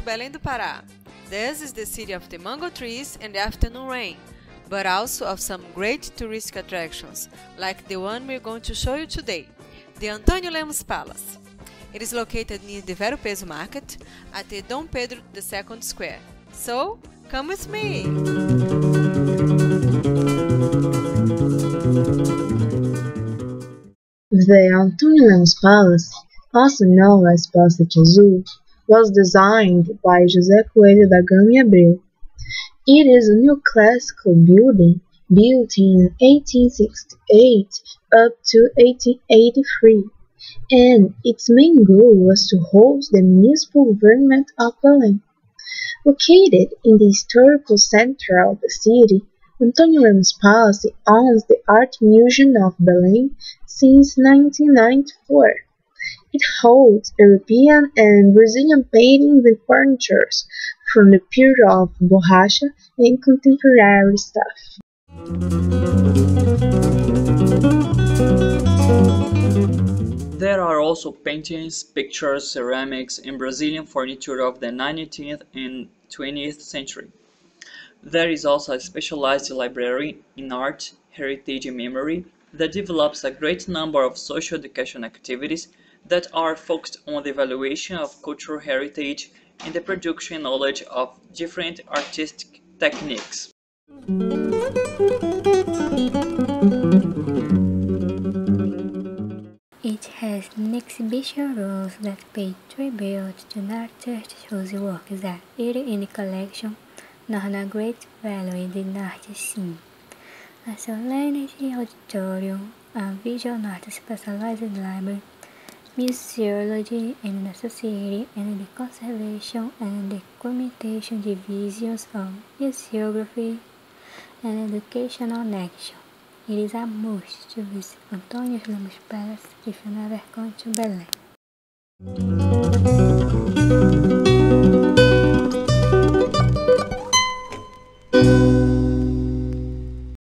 Belém do Pará. This is the city of the mango trees and the afternoon rain, but also of some great touristic attractions, like the one we're going to show you today, the Antônio Lemos Palace. It is located near the Vero Peso Market at the Dom Pedro II Square. So, come with me! The Antônio Lemos Palace, also known as Palácio Azul, was designed by José Coelho da Gama e Abreu. It is a neoclassical building built in 1868 up to 1883, and its main goal was to host the municipal government of Belém. Located in the historical center of the city, Antônio Lemos Palace owns the Art Museum of Belém since 1994. It holds European and Brazilian paintings and furniture from the period of Borracha and contemporary stuff. There are also paintings, pictures, ceramics, and Brazilian furniture of the 19th and 20th century. There is also a specialized library in art, heritage and memory that develops a great number of social education activities that are focused on the evaluation of cultural heritage and the production and knowledge of different artistic techniques. It has an exhibition rooms that pay tribute to an artist whose work is either in the collection nor a great value in the art scene. A Solemnity Auditorium, a visual art specialized library, museology and associated and the conservation and documentation divisions of museography and educational action. It is a must to visit Antônio Lemos Palace if you never come to Belém.